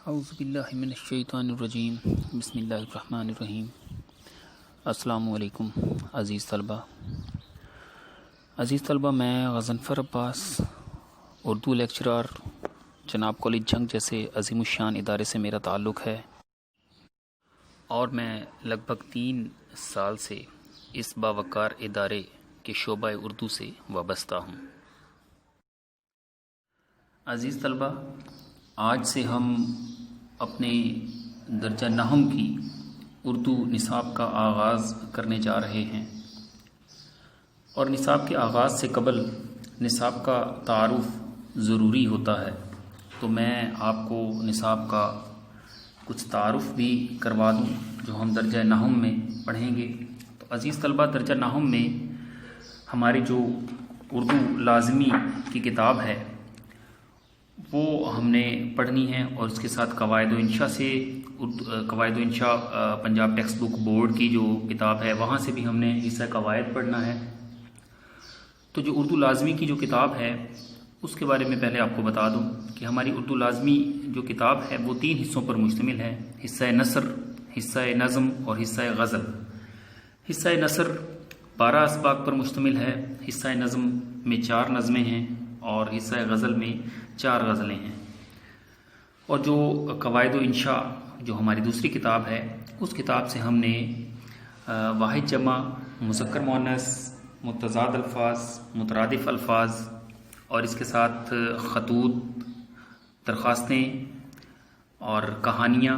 اعوذ باللہ من الشیطان الرجیم بسم اللہ الرحمن الرحیم۔ السلام علیکم عزیز طلبہ، میں غضنفر عباس، اردو لیکچرر، جناب کالج جنگ جیسے عظیم الشان ادارے سے میرا تعلق ہے اور میں لگ بھگ 3 سال سے اس باوقار ادارے کے شعبہ اردو سے وابستہ ہوں۔ عزیز طلبہ، آج سے ہم اپنے درجہ نہم کی اردو نصاب کا آغاز کرنے جا رہے ہیں، اور نصاب کے آغاز سے قبل نصاب کا تعارف ضروری ہوتا ہے، تو میں آپ کو نصاب کا کچھ تعارف بھی کروا دوں جو ہم درجہ نہم میں پڑھیں گے۔ تو عزیز طلبہ، درجہ نہم میں ہماری جو اردو لازمی کی کتاب ہے وہ ہم نے پڑھنی ہے، اور اس کے ساتھ قواعد و انشاء سے قواعد و انشاء پنجاب ٹیکسٹ بک بورڈ کی جو کتاب ہے وہاں سے بھی ہم نے حصہ قواعد پڑھنا ہے۔ تو جو اردو لازمی کی جو کتاب ہے اس کے بارے میں پہلے آپ کو بتا دوں کہ ہماری اردو لازمی جو کتاب ہے وہ 3 حصوں پر مشتمل ہے: حصہ نثر، حصہ نظم اور حصہ غزل۔ حصہ نثر 12 اسباق پر مشتمل ہے، حصہ نظم میں 4 نظمیں ہیں اور حصہ غزل میں 4 غزلیں ہیں۔ اور جو قواعد و انشاء جو ہماری دوسری کتاب ہے اس کتاب سے ہم نے واحد جمع، مذکر مؤنث، متضاد الفاظ، مترادف الفاظ اور اس کے ساتھ خطوط، درخواستیں اور کہانیاں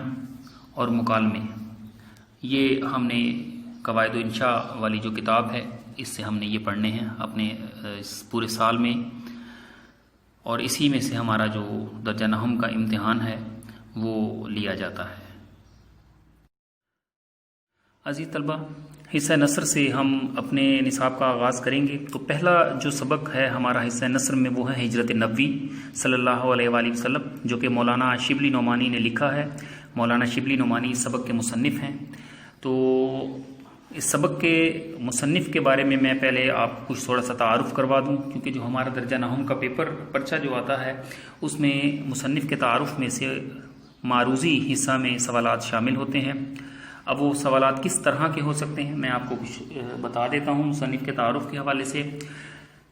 اور مکالمے، یہ ہم نے قواعد و انشاء والی جو کتاب ہے اس سے ہم نے یہ پڑھنے ہیں اپنے اس پورے سال میں، اور اسی میں سے ہمارا جو درجہ نہم کا امتحان ہے وہ لیا جاتا ہے۔ عزیز طلبہ، حصہ نثر سے ہم اپنے نصاب کا آغاز کریں گے۔ تو پہلا جو سبق ہے ہمارا حصہ نثر میں وہ ہے ہجرت نبوی صلی اللہ علیہ وآلہ وسلم، جو کہ مولانا شبلی نعمانی نے لکھا ہے۔ مولانا شبلی نعمانی اس سبق کے مصنف ہیں۔ تو اس سبق کے مصنف کے بارے میں پہلے آپ کو کچھ تھوڑا سا تعارف کروا دوں، کیونکہ جو ہمارا درجہ نہم کا پرچہ جو آتا ہے اس میں مصنف کے تعارف میں سے معروضی حصہ میں سوالات شامل ہوتے ہیں۔ اب وہ سوالات کس طرح کے ہو سکتے ہیں میں آپ کو کچھ بتا دیتا ہوں مصنف کے تعارف کے حوالے سے،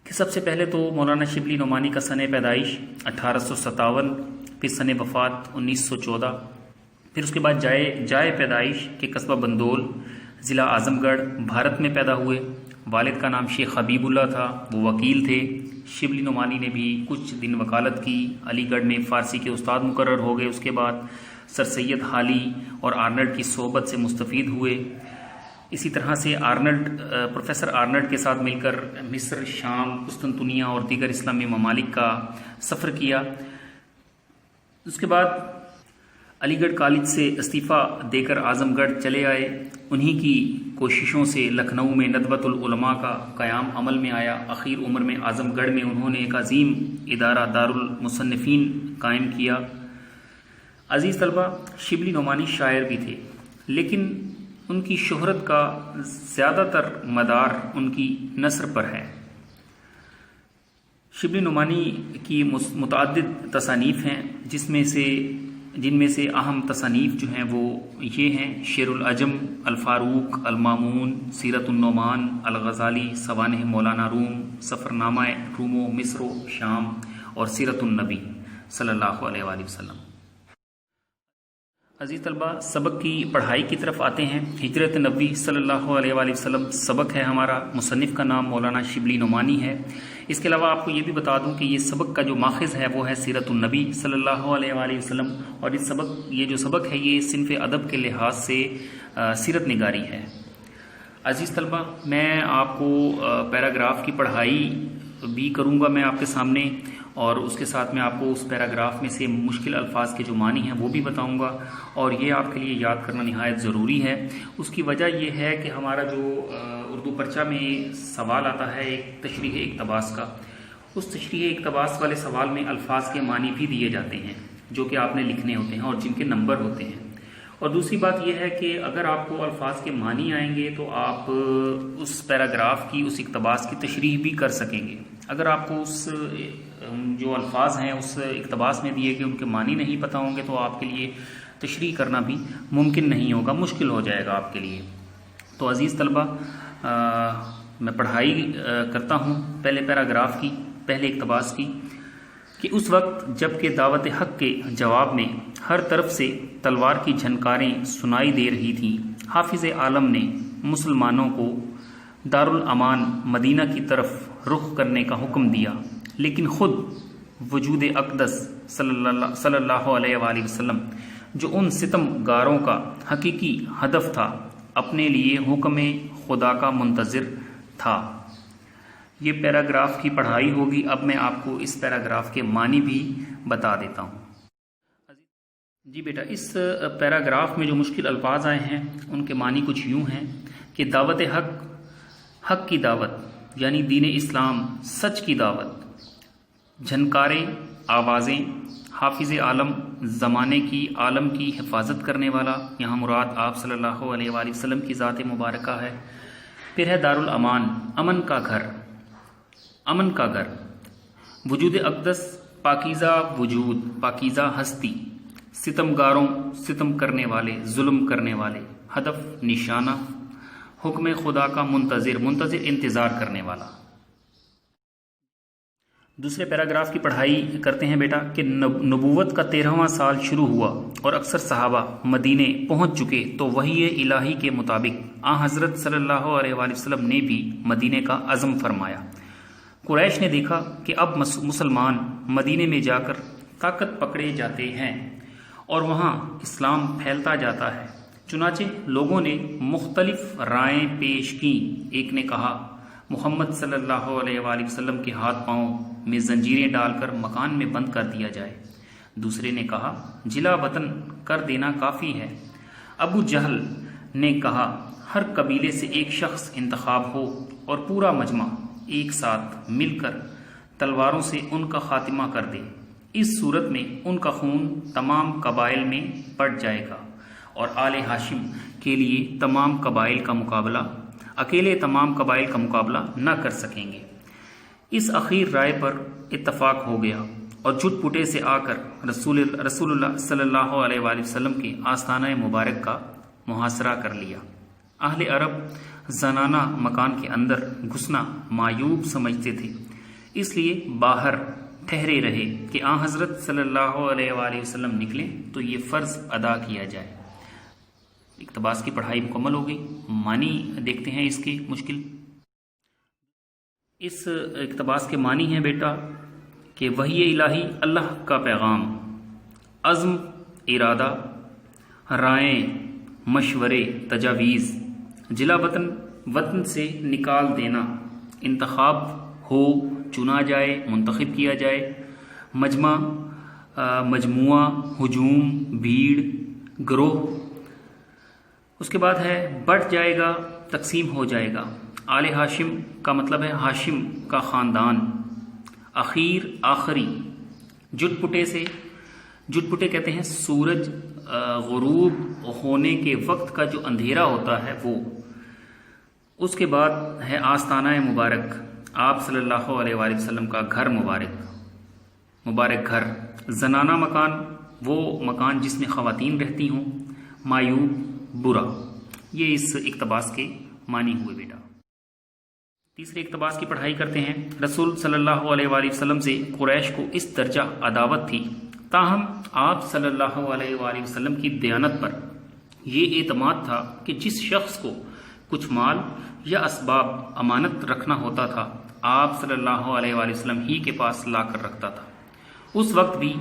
کہ سب سے پہلے تو مولانا شبلی نعمانی کا سن پیدائش 1857، پھر سن وفات 1914، پھر اس کے بعد جائے پیدائش کے قصبہ بندول، ضلع اعظم گڑھ، بھارت میں پیدا ہوئے۔ والد کا نام شیخ حبیب اللہ تھا، وہ وکیل تھے۔ شبلی نعمانی نے بھی کچھ دن وکالت کی، علی گڑھ میں فارسی کے استاد مقرر ہو گئے۔ اس کے بعد سر سید حالی اور آرنلڈ کی صحبت سے مستفید ہوئے۔ اسی طرح سے پروفیسر آرنلڈ کے ساتھ مل کر مصر، شام، قسطنطنیہ اور دیگر اسلامی ممالک کا سفر کیا۔ اس کے بعد علی گڑھ کالج سے استعفیٰ دے کر اعظم گڑھ چلے آئے۔ انہی کی کوششوں سے لکھنؤ میں ندوۃ العلماء کا قیام عمل میں آیا۔ اخیر عمر میں اعظم گڑھ میں انہوں نے ایک عظیم ادارہ دارالمصنفین قائم کیا۔ عزیز طلبہ، شبلی نعمانی شاعر بھی تھے، لیکن ان کی شہرت کا زیادہ تر مدار ان کی نثر پر ہے۔ شبلی نعمانی کی متعدد تصانیف ہیں، جن میں سے اہم تصانیف جو ہیں وہ یہ ہیں: شعر العجم، الفاروق، المامون، سیرت النعمان، الغزالی، سوانح مولانا روم، سفرنامہ روم و مصر و شام اور سیرت النبی صلی اللہ علیہ وآلہ وسلم۔ عزیز طلبہ، سبق کی پڑھائی کی طرف آتے ہیں۔ ہجرت نبوی صلی اللہ علیہ وآلہ وسلم سبق ہے ہمارا، مصنف کا نام مولانا شبلی نعمانی ہے۔ اس کے علاوہ آپ کو یہ بھی بتا دوں کہ یہ سبق کا جو ماخذ ہے وہ ہے سیرت النبی صلی اللہ علیہ وآلہ وسلم، اور یہ جو سبق ہے یہ صنف ادب کے لحاظ سے سیرت نگاری ہے۔ عزیز طلبہ، میں آپ کو پیراگراف کی پڑھائی بھی کروں گا میں آپ کے سامنے، اور اس کے ساتھ میں آپ کو اس پیراگراف میں سے مشکل الفاظ کے جو معنی ہیں وہ بھی بتاؤں گا، اور یہ آپ کے لیے یاد کرنا نہایت ضروری ہے۔ اس کی وجہ یہ ہے کہ ہمارا جو اردو پرچہ میں سوال آتا ہے ایک تشریح اقتباس کا، اس تشریح اقتباس والے سوال میں الفاظ کے معنی بھی دیے جاتے ہیں جو کہ آپ نے لکھنے ہوتے ہیں اور جن کے نمبر ہوتے ہیں۔ اور دوسری بات یہ ہے کہ اگر آپ کو الفاظ کے معنی آئیں گے تو آپ اس پیراگراف کی، اس اقتباس کی تشریح بھی کر سکیں گے۔ اگر آپ کو اس جو الفاظ ہیں اس اقتباس میں دیے کہ ان کے معنی نہیں پتہ ہوں گے تو آپ کے لیے تشریح کرنا بھی ممکن نہیں ہوگا، مشکل ہو جائے گا آپ کے لیے۔ تو عزیز طلبہ، میں پڑھائی کرتا ہوں پہلے پیراگراف کی، پہلے اقتباس کی، کہ اس وقت جب کہ دعوت حق کے جواب میں ہر طرف سے تلوار کی جھنکاریں سنائی دے رہی تھیں، حافظ عالم نے مسلمانوں کو دارالامان مدینہ کی طرف رخ کرنے کا حکم دیا، لیکن خود وجود اقدس صلی اللہ علیہ وآلہ وسلم جو ان ستم گاروں کا حقیقی ہدف تھا، اپنے لیے حکم خدا کا منتظر تھا۔ یہ پیراگراف کی پڑھائی ہوگی۔ اب میں آپ کو اس پیراگراف کے معنی بھی بتا دیتا ہوں۔ جی بیٹا، اس پیراگراف میں جو مشکل الفاظ آئے ہیں ان کے معنی کچھ یوں ہیں کہ دعوت حق، حق کی دعوت یعنی دین اسلام، سچ کی دعوت، جھنکاریں، آوازیں، حافظ عالم، زمانے کی، عالم کی حفاظت کرنے والا، یہاں مراد آپ صلی اللہ علیہ وآلہ وسلم کی ذات مبارکہ ہے۔ پھر ہے دارالامان، امن کا گھر، امن کا گھر، وجود اقدس، پاکیزہ وجود، پاکیزہ ہستی، ستم گاروں، ستم کرنے والے، ظلم کرنے والے، ہدف، نشانہ، حکم خدا کا منتظر، منتظر انتظار کرنے والا۔ دوسرے پیراگراف کی پڑھائی کرتے ہیں بیٹا کہ نبوت کا 13واں سال شروع ہوا اور اکثر صحابہ مدینے پہنچ چکے تو وحی الہی کے مطابق حضرت صلی اللہ علیہ وآلہ وسلم نے بھی مدینے کا عزم فرمایا۔ قریش نے دیکھا کہ اب مسلمان مدینے میں جا کر طاقت پکڑے جاتے ہیں اور وہاں اسلام پھیلتا جاتا ہے، چنانچہ لوگوں نے مختلف رائیں پیش کیں۔ ایک نے کہا محمد صلی اللہ علیہ وآلہ وسلم کے ہاتھ پاؤں میں زنجیریں ڈال کر مکان میں بند کر دیا جائے۔ دوسرے نے کہا جلا وطن کر دینا کافی ہے۔ ابو جہل نے کہا ہر قبیلے سے ایک شخص انتخاب ہو اور پورا مجمع ایک ساتھ مل کر تلواروں سے ان کا خاتمہ کر دے، اس صورت میں ان کا خون تمام قبائل میں پڑ جائے گا اور آل ہاشم کے لیے تمام قبائل کا مقابلہ، اکیلے تمام قبائل کا مقابلہ نہ کر سکیں گے۔ اس اخیر رائے پر اتفاق ہو گیا اور جھٹ پٹے سے آ کر رسول اللہ صلی اللہ علیہ وآلہ وسلم کے آستانہ مبارک کا محاصرہ کر لیا۔ اہل عرب زنانہ مکان کے اندر گھسنا معیوب سمجھتے تھے، اس لیے باہر ٹھہرے رہے کہ حضرت صلی اللہ علیہ وآلہ وسلم نکلیں تو یہ فرض ادا کیا جائے۔ اقتباس کی پڑھائی مکمل ہو گئی۔ معنی دیکھتے ہیں اس کے مشکل۔ اس اقتباس کے معنی ہیں بیٹا کہ وحی الہی اللہ کا پیغام، عزم، ارادہ، رائیں، مشورے، تجاویز، جلا وطن، وطن سے نکال دینا، انتخاب ہو، چنا جائے، منتخب کیا جائے، مجمع، مجموعہ، ہجوم، بھیڑ، گروہ، اس کے بعد ہے بٹ جائے گا، تقسیم ہو جائے گا۔ آل ہاشم کا مطلب ہے ہاشم کا خاندان، اخیر، آخری، جٹ پٹے سے، جٹ پٹے کہتے ہیں سورج غروب ہونے کے وقت کا جو اندھیرا ہوتا ہے وہ۔ اس کے بعد ہے آستانہ مبارک، آپ صلی اللہ علیہ وآلہ وسلم کا گھر مبارک، مبارک گھر، زنانہ مکان، وہ مکان جس میں خواتین رہتی ہوں، معیوب، برا۔ یہ اس اقتباس کے معنی ہوئے بیٹا۔ تیسرے اقتباس کی پڑھائی کرتے ہیں۔ رسول صلی اللہ علیہ وآلہ وسلم سے قریش کو اس درجہ عداوت تھی، تاہم آپ صلی اللہ علیہ وآلہ وسلم کی دیانت پر یہ اعتماد تھا کہ جس شخص کو کچھ مال یا اسباب امانت رکھنا ہوتا تھا آپ صلی اللہ علیہ وآلہ وسلم ہی کے پاس لا کر رکھتا تھا۔ اس وقت بھی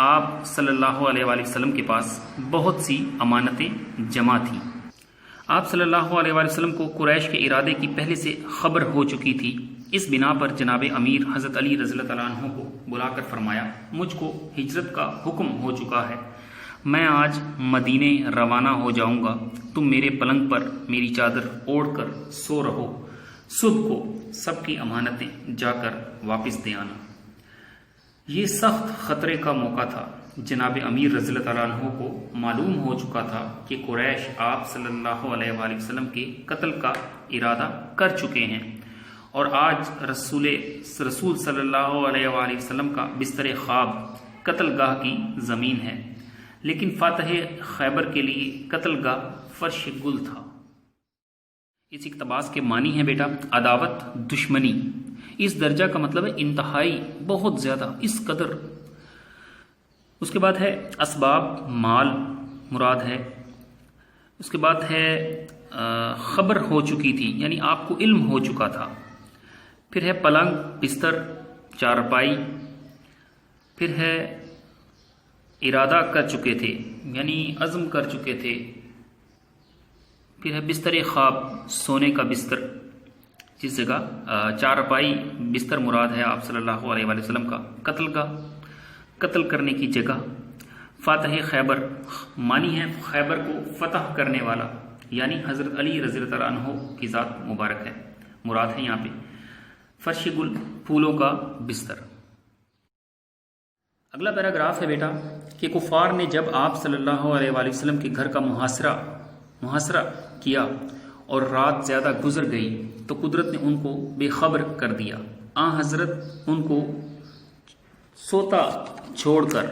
آپ صلی اللہ علیہ وآلہ وسلم کے پاس بہت سی امانتیں جمع تھیں۔ آپ صلی اللہ علیہ وآلہ وسلم کو قریش کے ارادے کی پہلے سے خبر ہو چکی تھی۔ اس بنا پر جناب امیر حضرت علی رضی اللہ تعالیٰ عنہ کو بلا کر فرمایا مجھ کو ہجرت کا حکم ہو چکا ہے، میں آج مدینے روانہ ہو جاؤں گا، تم میرے پلنگ پر میری چادر اوڑھ کر سو رہو، صبح کو سب کی امانتیں جا کر واپس دے آنا۔ یہ سخت خطرے کا موقع تھا۔ جناب امیر رضی اللہ تعالیٰ عنہ کو معلوم ہو چکا تھا کہ قریش آپ صلی اللہ علیہ وآلہ وسلم کے قتل کا ارادہ کر چکے ہیں اور آج رسول صلی اللہ علیہ وآلہ وسلم کا بستر خواب قتل گاہ کی زمین ہے، لیکن فاتح خیبر کے لیے قتل گاہ فرش گل تھا۔ اس اقتباس کے معنی ہے بیٹا عداوت، دشمنی۔ اس درجہ کا مطلب ہے انتہائی، بہت زیادہ، اس قدر۔ اس کے بعد ہے اسباب، مال مراد ہے۔ اس کے بعد ہے خبر ہو چکی تھی، یعنی آپ کو علم ہو چکا تھا۔ پھر ہے پلنگ، بستر، چارپائی۔ پھر ہے ارادہ کر چکے تھے، یعنی عزم کر چکے تھے۔ پھر ہے بستر خواب، سونے کا بستر، جس جگہ چارپائی بستر مراد ہے آپ صلی اللہ علیہ وآلہ وسلم کا قتل گاہ، قتل کرنے کی جگہ۔ فاتح خیبر معنی ہے خیبر کو فتح کرنے والا، یعنی حضرت علی رضی اللہ عنہ کی ذات مبارک ہے، مراد ہے یہاں پہ۔ فرش گل، پھولوں کا بستر۔ اگلا پیراگراف ہے بیٹا کہ کفار نے جب آپ صلی اللہ علیہ وآلہ وسلم کے گھر کا محاصرہ کیا اور رات زیادہ گزر گئی تو قدرت نے ان کو بے خبر کر دیا۔ حضرت ان کو سوتا چھوڑ کر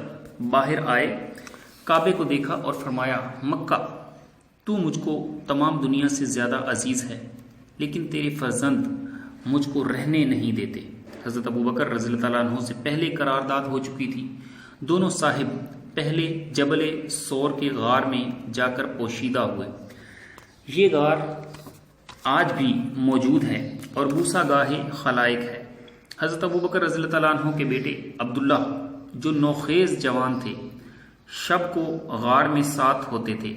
باہر آئے، کعبے کو دیکھا اور فرمایا، مکہ تو مجھ کو تمام دنیا سے زیادہ عزیز ہے، لیکن تیرے فرزند مجھ کو رہنے نہیں دیتے۔ حضرت ابو بکر رضی اللہ عنہ سے پہلے قرارداد ہو چکی تھی۔ دونوں صاحب پہلے جبل سور کے غار میں جا کر پوشیدہ ہوئے۔ یہ غار آج بھی موجود ہے اور بوسا گاہ خلائق ہے۔ حضرت ابو بکر رضی اللہ عنہ کے بیٹے عبداللہ جو نوخیز جوان تھے، شب کو غار میں ساتھ ہوتے تھے۔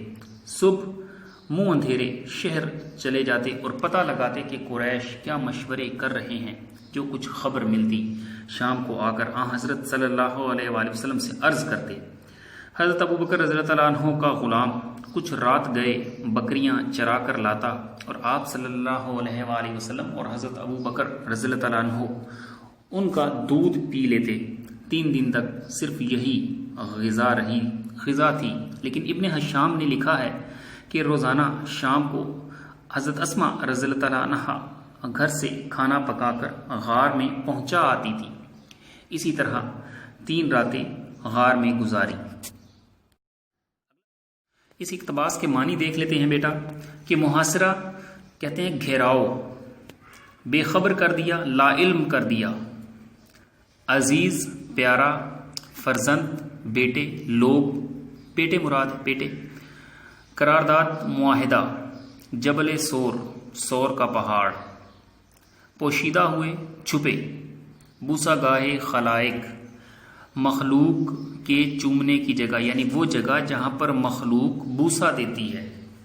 صبح منہ اندھیرے شہر چلے جاتے اور پتہ لگاتے کہ قریش کیا مشورے کر رہے ہیں۔ جو کچھ خبر ملتی شام کو آ کر حضرت صلی اللہ علیہ وآلہ وسلم سے عرض کرتے۔ حضرت ابو بکر رضی اللہ عنہ کا غلام کچھ رات گئے بکریاں چرا کر لاتا اور آپ صلی اللہ علیہ وآلہ وسلم اور حضرت ابو بکر رضی اللہ عنہ ان کا دودھ پی لیتے۔ 3 دن تک صرف یہی غذا تھی، لیکن ابن حشام نے لکھا ہے کہ روزانہ شام کو حضرت اسما رضی اللہ عنہا گھر سے کھانا پکا کر غار میں پہنچا آتی تھی۔ اسی طرح 3 راتیں غار میں گزاری۔ اس اقتباس کے معنی دیکھ لیتے ہیں بیٹا کہ محاصرہ کہتے ہیں گھیراؤ، بے خبر کر دیا، لا علم کر دیا۔ عزیز پیارا، فرزند بیٹے، لوگ بیٹے مراد بیٹے۔ قرارداد معاہدہ، جبل سور کا پہاڑ۔ پوشیدہ ہوئے، چھپے۔ بوسا گاہ خلائق، مخلوق کے چومنے کی جگہ، یعنی وہ جگہ جہاں پر مخلوق بوسا دیتی ہے،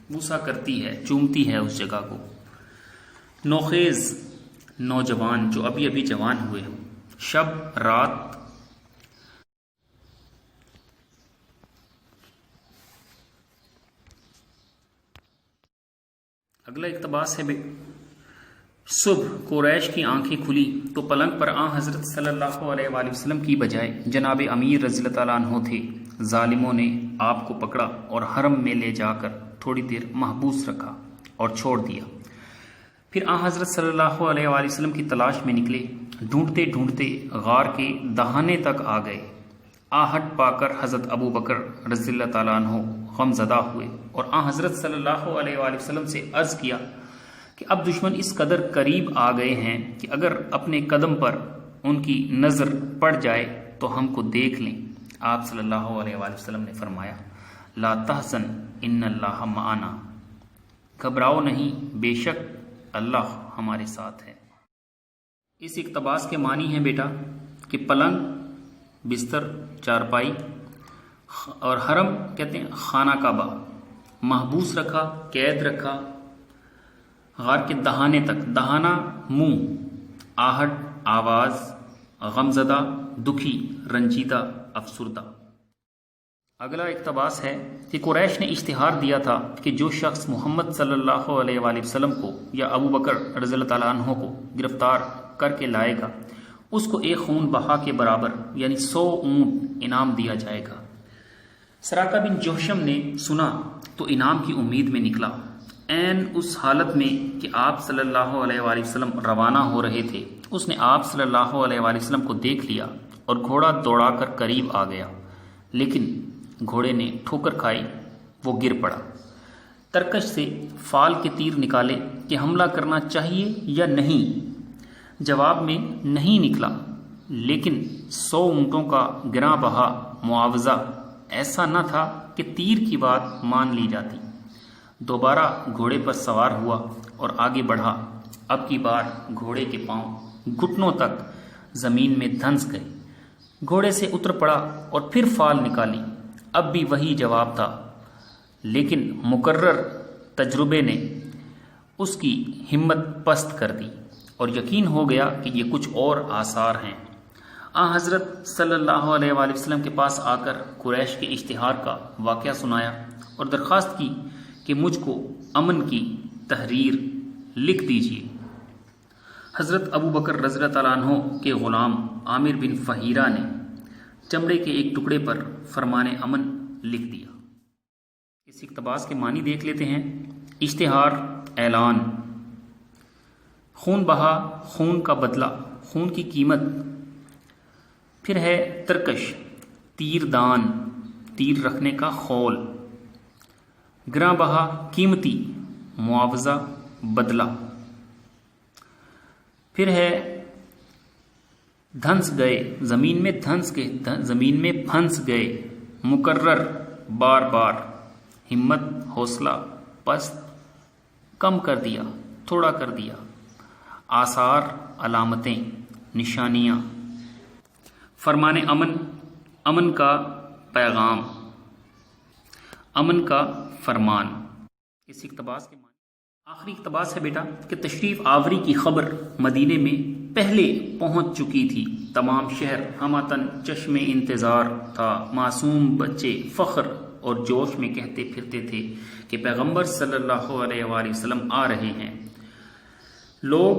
بوسا کرتی ہے، چومتی ہے اس جگہ کو۔ نوخیز، نوجوان جو ابھی ابھی جوان ہوئے ہوں۔ شب، رات۔ اگلا اقتباس ہے صبح قریش کی آنکھیں کھلی تو پلنگ پر حضرت صلی اللہ علیہ وآلہ وسلم کی بجائے جناب امیر رضی اللہ عنہ تھے۔ ظالموں نے آپ کو پکڑا اور حرم میں لے جا کر تھوڑی دیر محبوس رکھا اور چھوڑ دیا۔ پھر حضرت صلی اللہ علیہ وآلہ وسلم کی تلاش میں نکلے، ڈھونڈتے ڈھونڈتے غار کے دہانے تک آ گئے۔ آہٹ پا کر حضرت ابو بکر رضی اللہ تعالیٰ عنہ غم زدہ ہوئے اور حضرت صلی اللہ علیہ وآلہ وسلم سے عرض کیا کہ اب دشمن اس قدر قریب آ گئے ہیں کہ اگر اپنے قدم پر ان کی نظر پڑ جائے تو ہم کو دیکھ لیں۔ آپ صلی اللہ علیہ وآلہ وسلم نے فرمایا، لا تحزن ان اللہ معنا، گھبراؤ نہیں، بے شک اللہ ہمارے ساتھ ہے۔ اس اقتباس کے معنی ہے بیٹا کہ پلنگ، بستر، چارپائی، اور حرم کہتے ہیں خانہ کعبہ، محبوس رکھا، قید رکھا غار کے دہانے تک۔ دہانہ منہ، آہٹ آواز، غمزدہ دکھی، رنجیدہ افسردہ۔ اگلا اقتباس ہے کہ قریش نے اشتہار دیا تھا کہ جو شخص محمد صلی اللہ علیہ وآلہ وسلم کو یا ابو بکر رضی اللہ تعالیٰ عنہ کو گرفتار کر کے لائے گا اس کو ایک خون بہا کے برابر یعنی 100 اونٹ انعام دیا جائے گا۔ سراقہ بن جوشم نے سنا تو انعام کی امید میں نکلا۔ عین اس حالت میں کہ آپ صلی اللہ علیہ وآلہ وسلم روانہ ہو رہے تھے، اس نے آپ صلی اللہ علیہ وآلہ وسلم کو دیکھ لیا اور گھوڑا دوڑا کر قریب آ گیا، لیکن گھوڑے نے ٹھوکر کھائی، وہ گر پڑا۔ ترکش سے فال کے تیر نکالے کہ حملہ کرنا چاہیے یا نہیں، جواب میں نہیں نکلا، لیکن 100 اونٹوں کا گراں بہا معاوضہ ایسا نہ تھا کہ تیر کی بات مان لی جاتی۔ دوبارہ گھوڑے پر سوار ہوا اور آگے بڑھا، اب کی بار گھوڑے کے پاؤں گھٹنوں تک زمین میں دھنس گئے، گھوڑے سے اتر پڑا اور پھر فال نکالی، اب بھی وہی جواب تھا، لیکن مکرر تجربے نے اس کی ہمت پست کر دی اور یقین ہو گیا کہ یہ کچھ اور آثار ہیں۔ حضرت صلی اللہ علیہ وآلہ وسلم کے پاس آ کر قریش کے اشتہار کا واقعہ سنایا اور درخواست کی کہ مجھ کو امن کی تحریر لکھ دیجیے۔ حضرت ابو بکر رضی اللہ تعالیٰ عنہ کے غلام عامر بن فہیرہ نے چمڑے کے ایک ٹکڑے پر فرمان امن لکھ دیا۔ اس اقتباس کے معنی دیکھ لیتے ہیں۔ اشتہار، اعلان، خون بہا، خون کا بدلہ، خون کی قیمت۔ پھر ہے ترکش، تیر دان، تیر رکھنے کا خول۔ گراں بہا، قیمتی، معاوضہ، بدلہ۔ پھر ہے دھنس گئے، زمین میں دھنس گئے، زمین میں پھنس گئے، مکرر، بار بار، ہمت، حوصلہ پست، کم کر دیا، تھوڑا کر دیا۔ آثار، علامتیں، نشانیاں۔ فرمان امن، امن کا پیغام، امن کا فرمان۔ اس اقتباس کے معنی آخری اقتباس ہے بیٹا کہ تشریف آوری کی خبر مدینے میں پہلے پہنچ چکی تھی، تمام شہر ہمتن چشم انتظار تھا، معصوم بچے فخر اور جوش میں کہتے پھرتے تھے کہ پیغمبر صلی اللہ علیہ وآلہ وسلم آ رہے ہیں۔ لوگ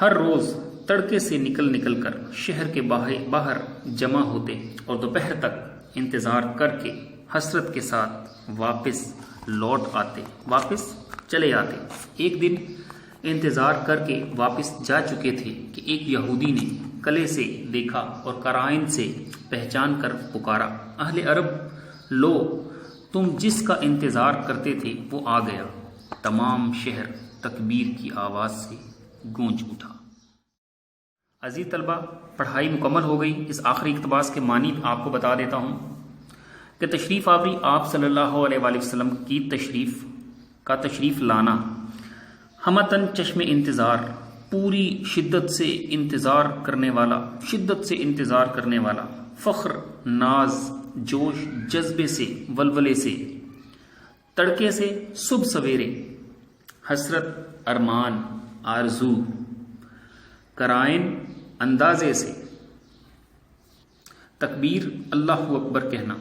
ہر روز تڑکے سے نکل کر شہر کے باہر جمع ہوتے اور دوپہر تک انتظار کر کے حسرت کے ساتھ واپس لوٹ آتے، واپس چلے آتے۔ ایک دن انتظار کر کے واپس جا چکے تھے کہ ایک یہودی نے قلعے سے دیکھا اور قرائن سے پہچان کر پکارا، اہل عرب، لو تم جس کا انتظار کرتے تھے وہ آ گیا۔ تمام شہر تکبیر کی آواز سے گونج اٹھا۔ عزیز طلبہ، پڑھائی مکمل ہو گئی۔ اس آخری اقتباس کے معنی آپ کو بتا دیتا ہوں کہ تشریف آوری آپ صلی اللہ علیہ وآلہ وسلم کی تشریف لانا، ہمتن چشم انتظار، پوری شدت سے انتظار کرنے والا، فخر، ناز، جوش، جذبے سے، ولولے سے، تڑکے سے، صبح سویرے، حسرت، ارمان، آرزو، قرائن، اندازے سے، تکبیر، اللہ اکبر کہنا۔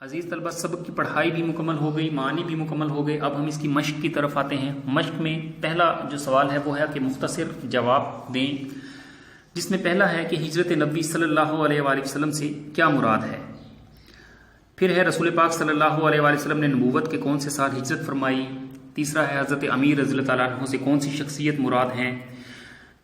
عزیز طلبہ، سبق کی پڑھائی بھی مکمل ہو گئی، معنی بھی مکمل ہو گئے۔ اب ہم اس کی مشق کی طرف آتے ہیں۔ مشق میں پہلا جو سوال ہے وہ ہے کہ مختصر جواب دیں، جس میں پہلا ہے کہ ہجرت نبوی صلی اللہ علیہ وآلہ وسلم سے کیا مراد ہے۔ پھر ہے رسول پاک صلی اللہ علیہ وآلہ وسلم نے نبوت کے کون سے سال ہجرت فرمائی۔ تیسرا ہے حضرت امیر رضی اللہ تعالیٰ عنہ سے کون سی شخصیت مراد ہیں۔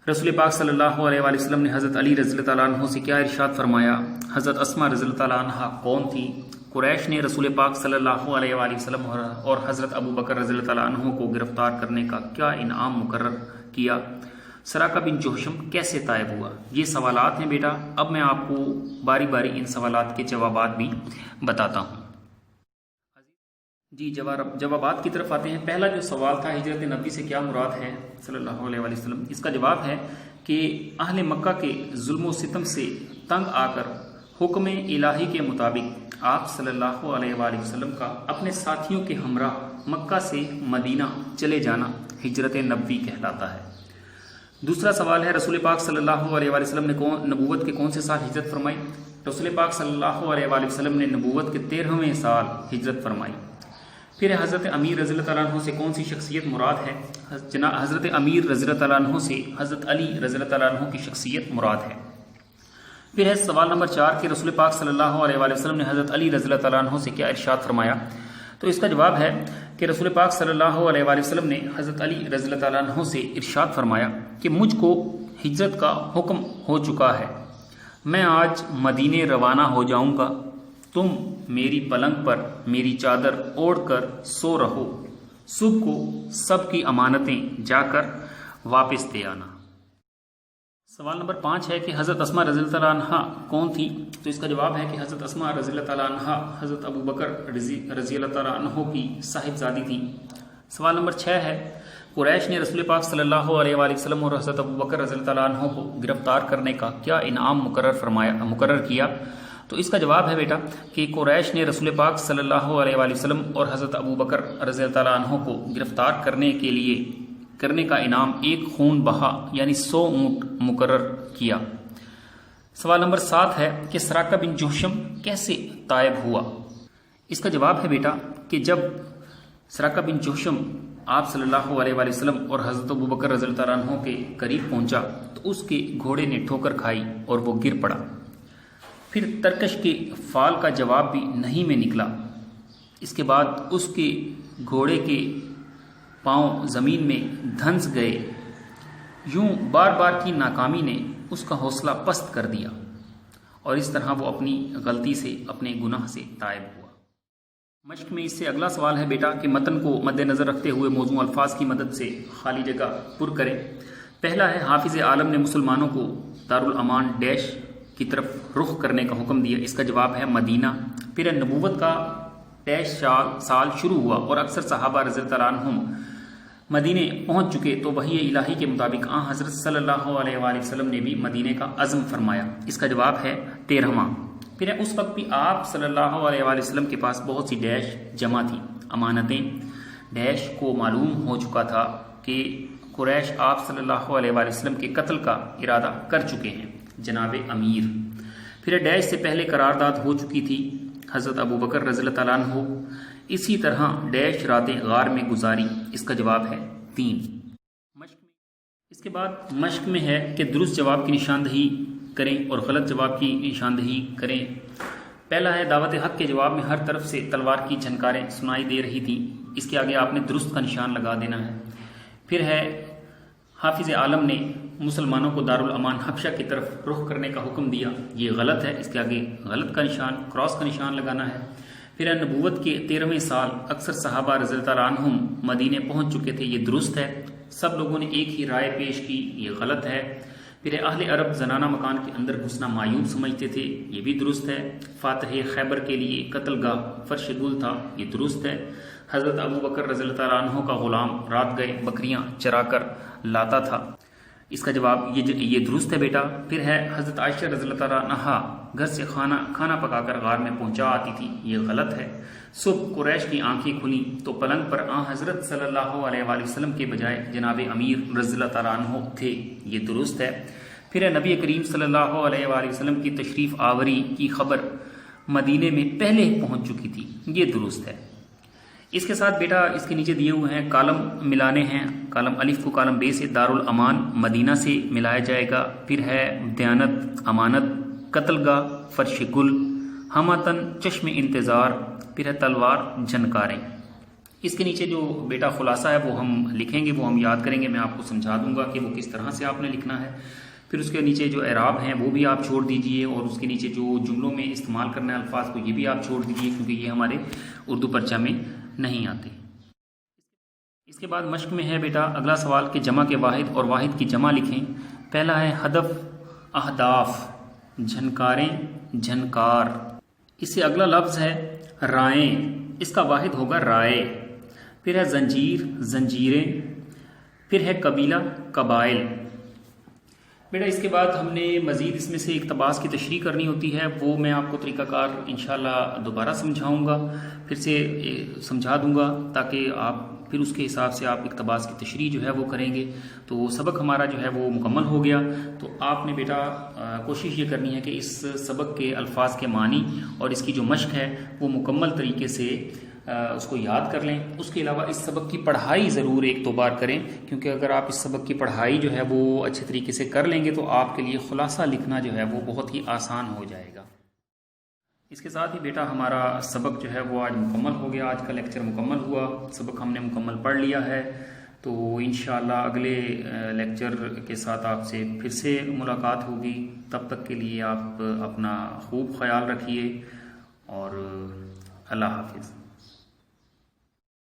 رسول پاک صلی اللہ علیہ وآلہ وسلم نے حضرت علی رضی اللہ تعالیٰ عنہ سے کیا ارشاد فرمایا۔ حضرت اسماء رضی اللہ تعالیٰ عنہ کون تھی۔ قریش نے رسول پاک صلی اللہ علیہ وآلہ وسلم اور حضرت ابو بکر رضی اللہ تعالیٰ عنہ کو گرفتار کرنے کا کیا انعام مقرر کیا۔ سراقہ بن جوشم کیسے طائب ہوا۔ یہ سوالات ہیں بیٹا۔ اب میں آپ کو باری باری ان سوالات کے جوابات بھی بتاتا ہوں۔ جی جوابات کی طرف آتے ہیں۔ پہلا جو سوال تھا ہجرت نبوی سے کیا مراد ہے صلی اللہ علیہ وآلہ وسلم، اس کا جواب ہے کہ اہل مکہ کے ظلم و ستم سے تنگ آ کر حکم الہی کے مطابق آپ صلی اللہ علیہ وآلہ وسلم کا اپنے ساتھیوں کے ہمراہ مکہ سے مدینہ چلے جانا ہجرت نبوی کہلاتا ہے۔ دوسرا سوال ہے رسول پاک صلی اللہ علیہ وآلہ وسلم نے نبوت کے کون سے سال ہجرت فرمائی۔ رسول پاک صلی اللہ علیہ وآلہ وسلم نے نبوت کے 13ویں سال ہجرت فرمائی۔ پھر حضرت امیر رضی اللہ تعالیٰ عنہ سے کون سی شخصیت مراد ہے۔ حضرت امیر رضی اللہ تعالیٰ عنہ سے حضرت علی رضی اللہ تعالیٰ عنہ کی شخصیت مراد ہے۔ پھر ہے سوال نمبر 4 کہ رسول پاک صلی اللہ علیہ وآلہ وسلم نے حضرت علی رضی اللہ تعالیٰ عنہ سے کیا ارشاد فرمایا۔ تو اس کا جواب ہے کہ رسول پاک صلی اللہ علیہ وآلہ وسلم نے حضرت علی رضی اللہ تعالیٰ عنہ سے ارشاد فرمایا کہ مجھ کو ہجرت کا حکم ہو چکا ہے، میں آج مدینے روانہ ہو جاؤں گا، تم میری پلنگ پر میری چادر اوڑھ کر سو رہو، صبح کو سب کی امانتیں جا کر واپس دے آنا۔ سوال نمبر 5 ہے کہ حضرت اسماء رضی اللہ تعالیٰ عنہ کون تھی؟ تو اس کا جواب ہے کہ حضرت اسماء رضی اللہ تعالیٰ عنہ حضرت ابو بکر رضی اللہ تعالیٰ عنہ کی صاحبزادی تھی۔ سوال نمبر 6 ہے قریش نے رسول پاک صلی اللہ علیہ وآلہ وسلم اور حضرت ابو بکر رضی اللہ تعالیٰ عنہ کو گرفتار کرنے کا کیا انعام مقرر کیا؟ تو اس کا جواب ہے بیٹا کہ قریش نے رسول پاک صلی اللہ علیہ وآلہ وسلم اور حضرت ابو بکر رضی اللہ تعالیٰ عنہ کو گرفتار کرنے کا انعام ایک خون بہا یعنی 100 اونٹ مقرر کیا۔ سوال نمبر 7 ہے کہ سراقہ بن جوشم کیسے طائب ہوا؟ اس کا جواب ہے بیٹا کہ جب سراقہ بن جوشم آپ صلی اللہ علیہ وآلہ وسلم اور حضرت ابو بکر رضی اللہ تعالیٰ عنہ کے قریب پہنچا تو اس کے گھوڑے نے ٹھوکر کھائی اور وہ گر پڑا، پھر ترکش کے فال کا جواب بھی نہیں میں نکلا، اس کے بعد اس کے گھوڑے کے پاؤں زمین میں دھنس گئے، یوں بار بار کی ناکامی نے اس کا حوصلہ پست کر دیا اور اس طرح وہ اپنی غلطی سے اپنے گناہ سے تائب ہوا۔ مشق میں اس سے اگلا سوال ہے بیٹا کہ متن کو مد نظر رکھتے ہوئے موضوع الفاظ کی مدد سے خالی جگہ پر کریں۔ پہلا ہے حافظ عالم نے مسلمانوں کو دارالامان ڈیش کی طرف رخ کرنے کا حکم دیا، اس کا جواب ہے مدینہ۔ پھر نبوت کا ڈیش سال شروع ہوا اور اکثر صحابہ رضی اللہ عنہ مدینے پہنچ چکے تو وحی الہی کے مطابق حضرت صلی اللہ علیہ وآلہ وسلم نے بھی مدینے کا عزم فرمایا، اس کا جواب ہے 13واں۔ پھر اس وقت بھی آپ صلی اللہ علیہ وآلہ وسلم کے پاس بہت سی ڈیش جمع تھی، امانتیں۔ ڈیش کو معلوم ہو چکا تھا کہ قریش آپ صلی اللہ علیہ وآلہ وسلم کے قتل کا ارادہ کر چکے ہیں، جناب امیر۔ پھر ڈیش سے پہلے قرارداد ہو چکی تھی، حضرت ابو بکر رضی اللہ تعالیٰ عنہ اسی طرح ڈیش راتیں غار میں گزاری، اس کا جواب ہے 3۔ اس کے بعد مشق میں ہے کہ درست جواب کی نشاندہی کریں اور غلط جواب کی نشاندہی کریں۔ پہلا ہے دعوت حق کے جواب میں ہر طرف سے تلوار کی جھنکاریں سنائی دے رہی تھیں، اس کے آگے آپ نے درست کا نشان لگا دینا ہے۔ پھر ہے حافظ عالم نے مسلمانوں کو دارالامان حبشہ کی طرف رخ کرنے کا حکم دیا، یہ غلط ہے، اس کے آگے غلط کا نشان کراس کا نشان لگانا ہے۔ پھر نبوت کے 13ویں سال اکثر صحابہ رضی اللہ تعالیٰ عنہم مدینے پہنچ چکے تھے، یہ درست ہے، سب لوگوں نے ایک ہی رائے پیش کی، یہ غلط ہے۔ پھر اہل عرب زنانہ مکان کے اندر گھسنا معیوب سمجھتے تھے، یہ بھی درست ہے۔ فاتح خیبر کے لیے قتل گاہ فرش گل تھا، یہ درست ہے۔ حضرت ابو بکر رضی اللہ تعالیٰ عنہ کا غلام رات گئے بکریاں چرا کر لاتا تھا، اس کا جواب یہ درست ہے بیٹا۔ پھر ہے حضرت عائشہ رضی اللہ تعالیٰ عنہا گھر سے کھانا پکا کر غار میں پہنچا آتی تھی، یہ غلط ہے۔ صبح قریش کی آنکھیں کھلیں تو پلنگ پر حضرت صلی اللہ علیہ وآلہ وسلم کے بجائے جناب امیر رضی اللہ تعالیٰ عنہ تھے، یہ درست ہے۔ پھر نبی کریم صلی اللہ علیہ وآلہ وسلم کی تشریف آوری کی خبر مدینے میں پہلے پہنچ چکی تھی، یہ درست ہے۔ اس کے ساتھ بیٹا اس کے نیچے دیے ہوئے ہیں کالم ملانے ہیں، کالم الف کو کالم بے سے دارالامان مدینہ سے ملایا جائے گا۔ پھر ہے دیانت امانت، قتل گاہ فرش گل، ہماتن چشم انتظار، پھر ہے تلوار جھنکاریں۔ اس کے نیچے جو بیٹا خلاصہ ہے وہ ہم لکھیں گے، وہ ہم یاد کریں گے، میں آپ کو سمجھا دوں گا کہ وہ کس طرح سے آپ نے لکھنا ہے۔ پھر اس کے نیچے جو اعراب ہیں وہ بھی آپ چھوڑ دیجئے، اور اس کے نیچے جو جملوں میں استعمال کرنا ہے الفاظ کو یہ بھی آپ چھوڑ دیجئے، کیونکہ یہ ہمارے اردو پرچہ میں نہیں آتے۔ اس کے بعد مشق میں ہے بیٹا اگلا سوال کہ جمع کے واحد اور واحد کی جمع لکھیں۔ پہلا ہے ہدف اہداف، جھنکاریں جھنکار۔ اس سے اگلا لفظ ہے رائیں، اس کا واحد ہوگا رائے۔ پھر ہے زنجیر زنجیریں، پھر ہے قبیلہ قبائل۔ بیٹا اس کے بعد ہم نے مزید اس میں سے اقتباس کی تشریح کرنی ہوتی ہے، وہ میں آپ کو طریقہ کار انشاءاللہ دوبارہ سمجھاؤں گا، پھر سے سمجھا دوں گا تاکہ آپ پھر اس کے حساب سے آپ اقتباس کی تشریح جو ہے وہ کریں گے، تو سبق ہمارا جو ہے وہ مکمل ہو گیا۔ تو آپ نے بیٹا کوشش یہ کرنی ہے کہ اس سبق کے الفاظ کے معنی اور اس کی جو مشق ہے وہ مکمل طریقے سے اس کو یاد کر لیں۔ اس کے علاوہ اس سبق کی پڑھائی ضرور ایک دو بار کریں، کیونکہ اگر آپ اس سبق کی پڑھائی جو ہے وہ اچھے طریقے سے کر لیں گے تو آپ کے لیے خلاصہ لکھنا جو ہے وہ بہت ہی آسان ہو جائے گا۔ اس کے ساتھ ہی بیٹا ہمارا سبق جو ہے وہ آج مکمل ہو گیا، آج کا لیکچر مکمل ہوا، سبق ہم نے مکمل پڑھ لیا ہے۔ تو انشاءاللہ اگلے لیکچر کے ساتھ آپ سے پھر سے ملاقات ہوگی، تب تک کے لیے آپ اپنا خوب خیال رکھیے اور اللہ حافظ۔